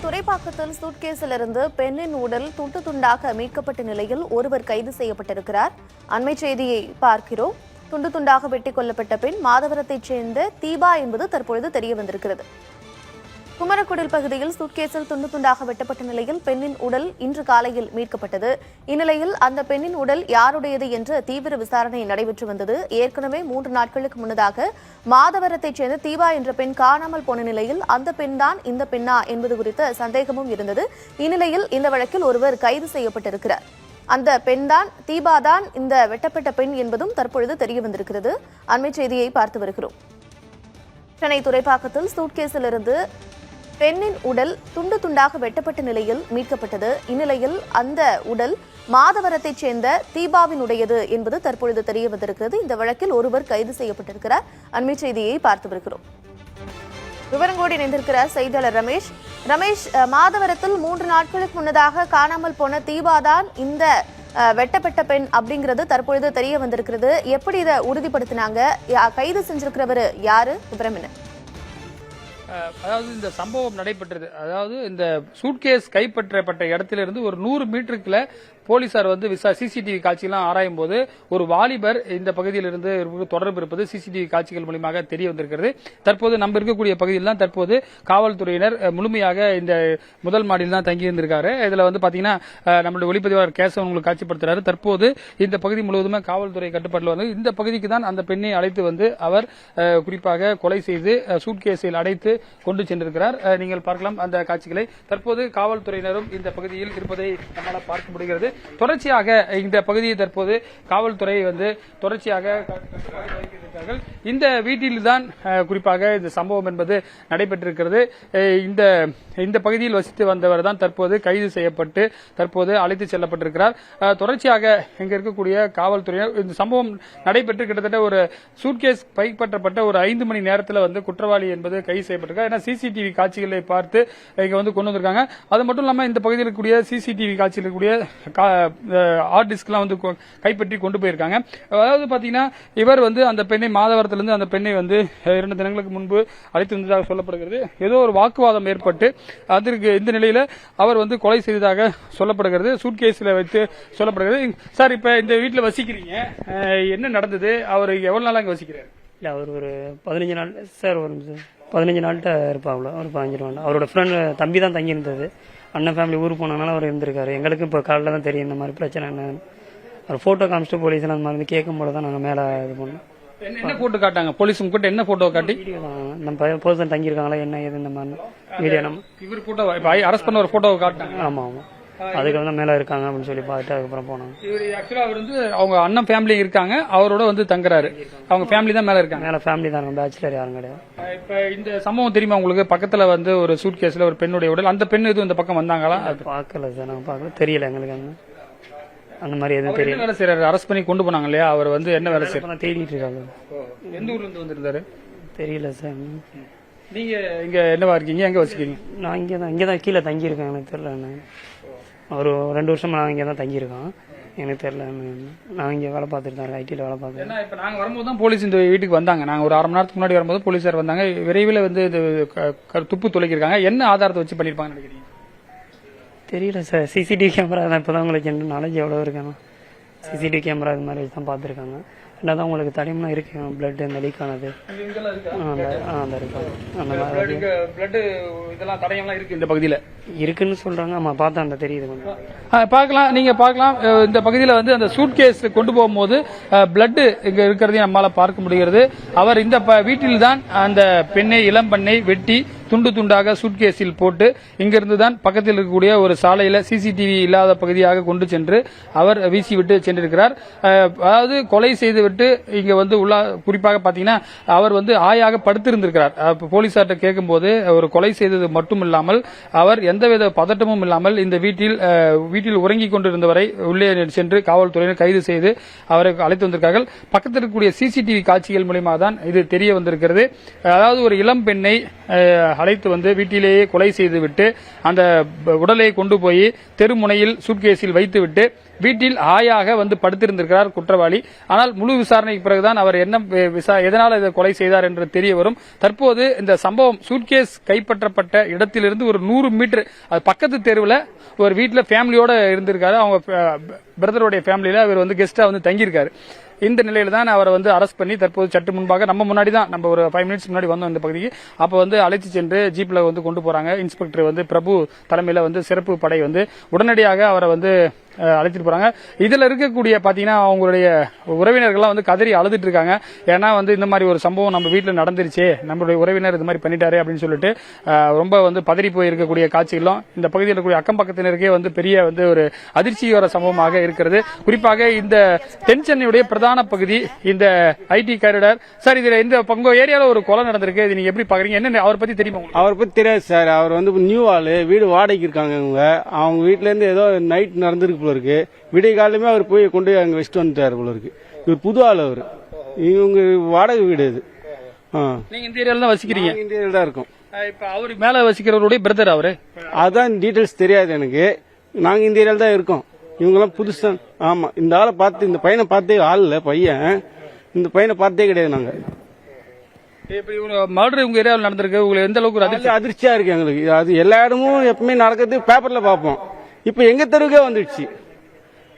துறைப்பாக்கத்தில் சூட்கேஸிலிருந்து பெண்ணின் உடல் துண்டு துண்டாக மீட்கப்பட்ட நிலையில் ஒருவர் கைது செய்யப்பட்டிருக்கிறார். அண்மை செய்தியை பார்க்கிறோம். துண்டு துண்டாக வெட்டிக் கொல்லப்பட்ட பெண் மாதவரத்தைச் சேர்ந்த தீபா என்பது தற்பொழுது தெரியவந்திருக்கிறது. குமரக்குடில் பகுதியில் சூட்கேஸில் துண்டு துண்டாக வெட்டப்பட்ட நிலையில் பெண்ணின் உடல் இன்று காலையில் மீட்கப்பட்டது. இந்நிலையில் அந்த பெண்ணின் உடல் யாருடையது என்ற தீவிர விசாரணை நடைபெற்று வந்தது. ஏற்கனவே 3 நாட்களுக்கு முன்னதாக மாதவரத்தைச் சேர்ந்த தீபா என்ற பெண் காணாமல் போன நிலையில் அந்த பெண்தான் இந்த பெண்ணா என்பது குறித்த சந்தேகமும் இருந்தது. இந்நிலையில் இந்த வழக்கில் ஒருவர் கைது செய்யப்பட்டிருக்கிறார். அந்த பெண்தான் தீபாதான் இந்த வெட்டப்பட்ட பெண் என்பதும் தற்பொழுது தெரியவந்திருக்கிறது. அண்மை செய்தியை பார்த்து வருகிறோம். சென்னை துறைப்பாக்கத்தில் சூட்கேஸிலிருந்து பெண்ணின் உடல் துண்டு துண்டாக வெட்டப்பட்ட நிலையில் மீட்கப்பட்டது. இந்நிலையில் அந்த உடல் மாதவரத்தைச் சேர்ந்த தீபாவினுடையது என்பது தற்பொழுது தெரிய வந்திருக்கிறது. இந்த வழக்கில் ஒருவர் கைது செய்யப்பட்டிருக்கிறார். அண்மை செய்தியை பார்த்து வருகிறோம். விவரங்களோடு இணைந்திருக்கிறார் செய்தியாளர் ரமேஷ். மாதவரத்தில் 3 நாட்களுக்கு முன்னதாக காணாமல் போன தீபாதான் இந்த வெட்டப்பட்ட பெண் அப்படிங்கிறது தற்பொழுது தெரிய வந்திருக்கிறது. எப்படி இதை உறுதிப்படுத்தினாங்க? கைது செஞ்சிருக்கிறவர் யாரு? விவரம் என்ன? அதாவது இந்த சம்பவம் நடைபெற்றது, அதாவது இந்த சூட்கேஸ் கைப்பற்றப்பட்ட இடத்திலிருந்து ஒரு 100 மீட்டருக்குள்ள போலீசார் வந்து சிசிடிவி காட்சியெல்லாம் ஆராயும் போது ஒரு வாலிபர் இந்த பகுதியில் இருந்து தொடர்பு இருப்பது சிசிடிவி காட்சிகள் மூலமாக தெரிய வந்திருக்கிறது. தற்போது நம்ம இருக்கக்கூடிய பகுதியில் தான் தற்போது காவல்துறையினர் முழுமையாக இந்த முதல் மாடியில் தான் தங்கி இருந்திருக்காரு. இதுல வந்து பாத்தீங்கன்னா நம்மளுடைய ஒளிப்பதிவாளர் கேசவன் உங்களுக்கு காட்சிப்படுத்துறாரு. தற்போது இந்த பகுதி முழுவதுமே காவல்துறை கட்டுப்பாட்டில் வந்து இந்த பகுதிக்கு தான் அந்த பெண்ணை அழைத்து வந்து அவர் குறிப்பாக கொலை செய்து சூட்கேஸில் அடைத்து கொண்டு சென்றிருக்கிறார். நீங்கள் பார்க்கலாம் அந்த காட்சிகளை. தற்போது காவல்துறையினரும் இந்த பகுதியில் இருப்பதை நம்மால் பார்க்க முடிகிறது. தொடர்ச்சியாக இந்த பகுதியை தற்போது காவல்துறை வந்து தொடர்ச்சியாக இந்த வீட்டில் தான் குறிப்பாக இந்த சம்பவம் என்பது நடைபெற்றிருக்கிறது. இந்த பகுதியில் வசித்து வந்தவர் தான் தற்போது கைது செய்யப்பட்டு தற்போது அழைத்து செல்லப்பட்டிருக்கிறார். தொடர்ச்சியாக இங்க இருக்கக்கூடிய காவல்துறையினர் இந்த சம்பவம் நடைபெற்று கிட்டத்தட்ட ஒரு சூட்கேஸ் கைப்பற்றப்பட்ட ஒரு 5 மணி நேரத்தில் வந்து குற்றவாளி என்பது கைது செய்யப்பட்டிருக்கார். ஏன்னா சிசிடிவி காட்சிகளை பார்த்து இங்க வந்து கொண்டு வந்திருக்காங்க. அது மட்டும் இல்லாமல் இந்த பகுதியில் இருக்கக்கூடிய சிசிடிவி காட்சியில் இருக்கக்கூடிய ஹார்ட் டிஸ்க்லாம் வந்து கைப்பற்றி கொண்டு போயிருக்காங்க. அதாவது பாத்தீங்கன்னா இவர் வந்து அந்த பெண்ணை மாதவரத்திலிருந்து அந்த பெண்ணை வந்து 2 தினங்களுக்கு முன்பு அழைத்து வந்ததாக சொல்லப்படுகிறது. ஏதோ ஒரு வாக்குவாதம் ஏற்பட்டு அதற்கு இந்த நிலையில அவர் வந்து கொலை செய்ததாக சொல்லப்படுகிறது. சூட்கேஸ்ல வைத்து சொல்லப்படுகிறது. சார், இப்ப இந்த வீட்டில் வசிக்கிறீங்க, என்ன நடந்தது? அவர் எவ்வளவு நாள் அங்க வசிக்கிறார்? இல்ல, அவர் ஒரு 15 நாள் சார், ஒரு 15 நாள்கிட்ட இருப்பாங்களோ, ஒரு 15 நாள். அவரோட ஃப்ரெண்ட் தம்பி தான் தங்கி இருந்தது. அண்ணன் ஃபேமிலி ஊருக்கு போனதுனால அவர் இருந்திருக்காரு. எங்களுக்கு இப்போ காலையில் தான் தெரியும் இந்த மாதிரி பிரச்சனை என்ன. அவர் ஃபோட்டோ காமிச்சிட்டு போலீஸ் அந்த மாதிரி கேட்கும் போது தான் நாங்கள் மேலே இது பண்ணோம். என்ன போட்டோ காட்டாங்க போலீஸ் உங்ககிட்ட? என்ன போட்டோ காட்டி? வீடியோ தான் நம்ம பர்சன் தங்கியிருக்காங்களா என்ன ஏது இந்த மாதிரி வீடியோ நம்ம இவர் போட்டோ அரெஸ்ட் பண்ண ஒரு போட்டோ காட்டாங்க. ஆமாம் ஆமாம், அதுக்கு வந்து மேலே இருக்காங்க அப்படின்னு சொல்லி பார்த்துட்டு அதுக்கப்புறம் போனாங்க. இவர் ஆக்சுவலா அவர் வந்து அவங்க அண்ணன் ஃபேமிலி இருக்காங்க, அவரோட வந்து தங்குறாரு. அவங்க ஃபேமிலி தான் மேல இருக்காங்க. மேலே ஃபேமிலி தான், பேச்சுலர் யாரும் கிடையாது. இப்ப இந்த சம்பவம் தெரியுமா உங்களுக்கு? பக்கத்துல வந்து ஒரு சூட்கேஸ்ல ஒரு பெண்ணுடைய உடல், அந்த பெண் எதுவும் இந்த பக்கம் வந்தாங்களா? பார்க்கல சார், நாங்கள் பார்க்கல, தெரியல எங்களுக்கு அந்த மாதிரி எதுவும் தெரியல. வேலை செய்யறாரு, அரெஸ்ட் பண்ணி கொண்டு போனாங்க இல்லையா? அவர் வந்து என்ன வேலை செய்யறாரு? தேடிட்டு இருக்காங்க. எந்த ஊர்ல இருந்து வந்திருந்தாரு? தெரியல சார். நீங்க இங்க என்னவா இருக்கீங்க? எங்க வசிக்கிறீங்க? நான் இங்கே தான் கீழே தங்கியிருக்கேன். எனக்கு தெரியல. ஒரு 2 வருஷமா நான் இங்கே தான் தங்கியிருக்கேன். எனக்கு தெரியல, நான் இங்கே வேலை பார்த்துட்டு தான் ஐடியில் வேலை பார்த்துருக்கேன். ஏன்னா இப்போ நாங்கள் வரும்போது தான் போலீஸ் இந்த வீட்டுக்கு வந்தாங்க. நாங்கள் ஒரு 1/2 மணி நேரத்துக்கு முன்னாடி வரும்போது போலீஸார் வந்தாங்க. விரைவில் வந்து இது துப்பு துளைக்கிருக்காங்க. என்ன ஆதாரத்தை வச்சு பண்ணியிருப்பாங்கன்னு நினைக்கிறீங்க? தெரியல சார். சிசிடிவி கேமரா தான் இப்போ தான் உங்களுக்கு என்ன நாலேஜ் எவ்வளோ இருக்கணும். சிசிடிவி கேமரா இது மாதிரி தான் பார்த்துருக்காங்க. ரெண்டாவது உங்களுக்கு தடிமனா இருக்கு, பிளட் இந்த லீக் ஆனது அந்த இருக்கு. அந்த மாதிரி பிளட் இதெல்லாம் தடயம்லாம் இருக்கு இந்த பகுதியில் இருக்குன்னு சொல்றாங்க. ஆமா, பார்த்தா அந்த தெரியுது. பார்க்கலாம், நீங்க பார்க்கலாம். இந்த பகுதியில் வந்து அந்த சூட்கேஸ் கொண்டு போகும்போது பிளட் இங்க இருக்கிறதையும் நம்மளால பார்க்க முடிகிறது. அவர் இந்த வீட்டில் தான் அந்த பெண்ணை, இளம் பெண்ணை வெட்டி துண்டு துண்டாக சூட்கேஸில் போட்டு இங்கிருந்து தான் பக்கத்தில் இருக்கக்கூடிய ஒரு சாலையில சிசிடிவி இல்லாத பகுதியாக கொண்டு சென்று அவர் வீசிவிட்டு சென்றிருக்கிறார். அதாவது கொலை செய்துவிட்டு இங்க வந்து உள்ள குறிப்பாக பாத்தீங்கன்னா அவர் வந்து ஆயாக படுத்திருந்திருக்கிறார். போலீசார்ட்ட கேட்கும் போது ஒரு கொலை செய்தது மட்டும் இல்லாமல் அவர் எந்தவித பதட்டமும் இல்லாமல் இந்த வீட்டில் உறங்கிக் கொண்டிருந்தவரை உள்ளே சென்று காவல்துறையினர் கைது செய்து அவரை அழைத்து வந்திருக்கார்கள். பக்கத்தில் இருக்கக்கூடிய சிசிடிவி காட்சிகள் மூலமாக தான் இது தெரிய வந்திருக்கிறது. அதாவது ஒரு இளம் பெண்ணை அழைத்து வந்து வீட்டிலேயே கொலை செய்துவிட்டு அந்த உடலை கொண்டு போய் தெருமுனையில் சூட்கேஸில் வைத்துவிட்டு வீட்டில் ஆயாக வந்து படுத்திருந்திருக்கிறார் குற்றவாளி. ஆனால் முழு விசாரணைக்கு பிறகுதான் அவர் என்ன எதனால் இதை கொலை செய்தார் என்று தெரிய வரும். தற்போது இந்த சம்பவம் சூட்கேஸ் கைப்பற்றப்பட்ட இடத்திலிருந்து ஒரு 100 மீட்டர் பக்கத்து தெருவில் ஒரு வீட்டில் ஃபேமிலியோட இருந்திருக்காரு. அவங்க பிரதருடைய ஃபேமிலியில அவர் வந்து கெஸ்டா வந்து தங்கியிருக்காரு. இந்த நிலையில தான் அவரை வந்து அரெஸ்ட் பண்ணி தற்போது சற்று முன்பாக நம்ம முன்னாடி தான் நம்ம ஒரு 5 மினிட்ஸ் முன்னாடி வந்தோம் இந்த பகுதிக்கு. அப்ப வந்து அழைத்து சென்று ஜீப்ல வந்து கொண்டு போறாங்க. இன்ஸ்பெக்டர் வந்து பிரபு தலைமையில வந்து சிறப்பு படை வந்து உடனடியாக அவரை வந்து அழைச்சிட்டு போறாங்க. இதுல இருக்கக்கூடிய பாத்தீங்கன்னா அவங்களுடைய உறவினர்கள்லாம் வந்து கதறி அழுதுட்டு இருக்காங்க. ஏன்னா வந்து இந்த மாதிரி ஒரு சம்பவம் நம்ம வீட்டில் நடந்துருச்சு, நம்மளுடைய உறவினர் இது மாதிரி பண்ணிட்டாரு அப்படின்னு சொல்லிட்டு ரொம்ப வந்து பதறி போய் இருக்கக்கூடிய காட்சிகளும் இந்த பகுதியில் இருக்கக்கூடிய அக்கம் பக்கத்தினருக்கே வந்து பெரிய வந்து ஒரு அதிர்ச்சிகர சம்பவமாக இருக்கிறது. குறிப்பாக இந்த தென் சென்னையுடைய பிரதான பகுதி இந்த ஐடி காரிடார். சார், இதுல இந்த உங்க ஏரியால ஒரு கொலை நடந்திருக்கு, இது நீங்க எப்படி பாக்குறீங்க? என்ன அவரை பத்தி தெரியுமா? அவரை பத்தி தெரியாது சார். அவர் வந்து நியூ ஆளு, வீடு வாடகைக்கு இருக்காங்க. அவங்க வீட்டுல இருந்து ஏதோ நைட் நடந்திருக்கு போல இருக்கு. விடிய காலமே அவர் போய் கொண்டு அங்க வச்சுட்டு வந்துட்டாரு போல இருக்கு. இவர் புது ஆள், அவரு இவங்க வாடகை வீடு இது. நீங்க இந்த ஏரியால தான் வசிக்கிறீங்க? இந்த ஏரியால தான் இருக்கும். இப்ப அவரு மேல வசிக்கிறவருடைய பிரதர் அவரு? அதான் டீடைல்ஸ் தெரியாது எனக்கு. நாங்க இந்த ஏரியால தான் இருக்கோம். இவங்க எல்லாம் புதுசா. ஆமா, இந்த ஆளை பார்த்து, இந்த பையனை பார்த்தே ஆள் இல்ல, பையன் இந்த பையனை பார்த்தே கிடையாது. நாங்க மர்டர் உங்க ஏரியாவில் நடந்திருக்கு, உங்களுக்கு எந்த அளவுக்கு அதிர்ச்சியா இருக்கு எங்களுக்கு. அது எல்லா இடமும் எப்பவுமே நடக்கிறது பேப்பர்ல பார்ப்போம். இப்ப எங்க தெருவுக்கே வந்துடுச்சு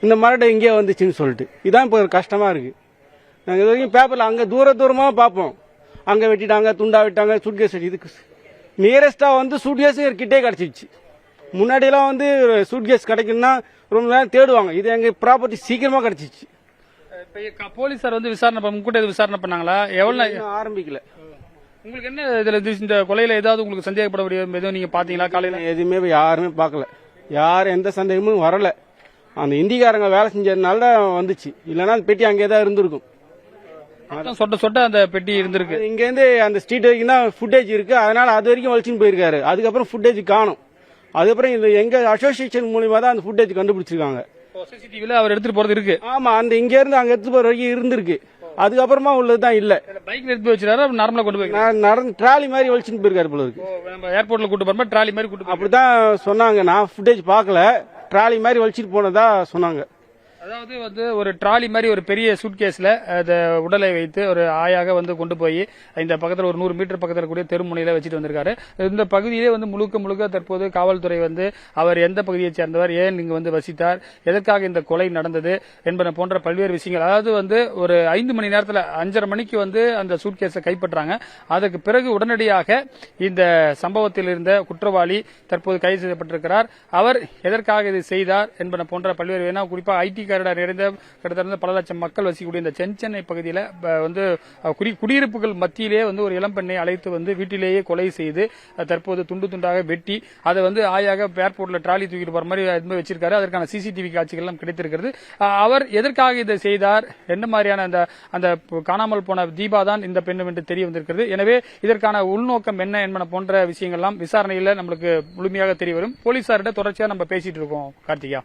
இந்த மர்டர், இங்கே வந்துச்சுன்னு சொல்லிட்டு. இதான் இப்ப கஷ்டமா இருக்கு. நாங்க இது வரைக்கும் பேப்பர்ல அங்க தூரமா பார்ப்போம், அங்க வெட்டிட்டாங்க, துண்டா விட்டாங்க, சூட்கேஸ். இதுக்கு நியரஸ்டா வந்து சூட்கேஸ் கிட்டே கிடைச்சிச்சு. முன்னாடி எல்லாம் வந்து சூட்கேஸ் கிடைக்குன்னா ரொம்ப நேரம் தேடுவாங்க. இது எங்க ப்ராப்பர்ட்டி சீக்கிரமா கிடைச்சிச்சு. போலீசார் வந்து விசாரணை பண்ணாங்களா? எவ்வளவு ஆரம்பிக்கல. உங்களுக்கு என்ன இதுல இந்த கொலையில ஏதாவது உங்களுக்கு சந்தேகப்படக்கூடிய எதுவும் நீங்க பாத்தீங்களா? காலையில எதுவுமே யாருமே பார்க்கல, யாரும் எந்த சந்தேகமும் வரல. அந்த இந்திக்காரங்க வேலை செஞ்சதுனால வந்துச்சு, இல்லைன்னா அந்த பெட்டி அங்கே தான் இருந்திருக்கும். சொட்ட அந்த பெட்டி இருந்திருக்கு. இங்க இருந்து அந்த ஸ்ட்ரீட் வரைக்கும் தான் ஃபுட்டேஜ் இருக்கு, அதனால அது வரைக்கும் வலிச்சுன்னு போயிருக்காரு. அதுக்கப்புறம் ஃபுட்டேஜ் காணும். அதுக்கப்புறம் இது எங்க அசோசியேஷன் மூலியமா தான் அந்த ஃபுட்டேஜ் கண்டுபிடிச்சிருக்காங்க. சிசிடிவில அவர் எடுத்துட்டு போறது இருக்கு. ஆமா, அந்த இங்க இருந்து அங்க எடுத்து போற வரைக்கும் இருந்திருக்கு. அதுக்கப்புறமா உள்ளதுதான் இல்ல. பைக் எடுத்து வச்சிருக்காரு, நார்மலா கொண்டு போய் நடந்து ட்ராலி மாதிரி வலிச்சுன்னு போயிருக்காரு போல இருக்கு. ஏர்போர்ட்ல கூட்டு போறப்ப ட்ராலி மாதிரி கூட்டு அப்படிதான் சொன்னாங்க. நான் ஃபுட்டேஜ் பார்க்கல, ட்ராலி மாதிரி வலிச்சிட்டு போனதா சொன்னாங்க. அதாவது வந்து ஒரு ட்ராலி மாதிரி ஒரு பெரிய சூட்கேஸ்ல உடலை வைத்து ஒரு ஆயாக வந்து கொண்டு போய் இந்த பக்கத்தில் ஒரு 100 மீட்டர் பக்கத்தில் கூடிய தெருமுனையில வச்சுட்டு வந்திருக்காரு. இந்த பகுதியிலே வந்து முழுக்க தற்போது காவல்துறை வந்து அவர் எந்த பகுதியை சேர்ந்தவர், ஏன் இங்கு வந்து வசித்தார், எதற்காக இந்த கொலை நடந்தது என்பன போன்ற பல்வேறு விஷயங்கள். அதாவது வந்து ஒரு 5 மணி நேரத்தில் 5:30 மணிக்கு வந்து அந்த சூட்கேஸை கைப்பற்றாங்க. அதற்கு பிறகு உடனடியாக இந்த சம்பவத்தில் இருந்த குற்றவாளி தற்போது கைது செய்யப்பட்டிருக்கிறார். அவர் எதற்காக இதை செய்தார் என்பன போன்ற பல்வேறு, குறிப்பாக ஐடி நிறைந்த கிட்டத்தட்ட பல லட்சம் மக்கள் வசிக்கக்கூடிய இந்த சென்னை பகுதியில் வந்து குடியிருப்புகள் மத்தியிலே வந்து ஒரு இளம்பெண்ணை அழைத்து வந்து வீட்டிலேயே கொலை செய்து தற்போது துண்டு துண்டாக வெட்டி அதை வந்து ஆயாக ஏர்போர்ட்ல ட்ராலி தூக்கிட்டு போற மாதிரி வச்சிருக்காரு. அதற்கான சிசிடிவி காட்சிகள் எல்லாம் கிடைத்திருக்கிறது. அவர் எதற்காக இதை செய்தார், என்ன மாதிரியான அந்த காணாமல் போன தீபா தான் இந்த பெண்ணும் என்று தெரிய வந்திருக்கிறது. எனவே இதற்கான உள்நோக்கம் என்ன என்பன போன்ற விஷயங்கள்லாம் விசாரணையில் நம்மளுக்கு முழுமையாக தெரிய வரும். போலீசார்கிட்ட தொடர்ச்சியா நம்ம பேசிட்டு இருக்கோம். கார்த்திகா.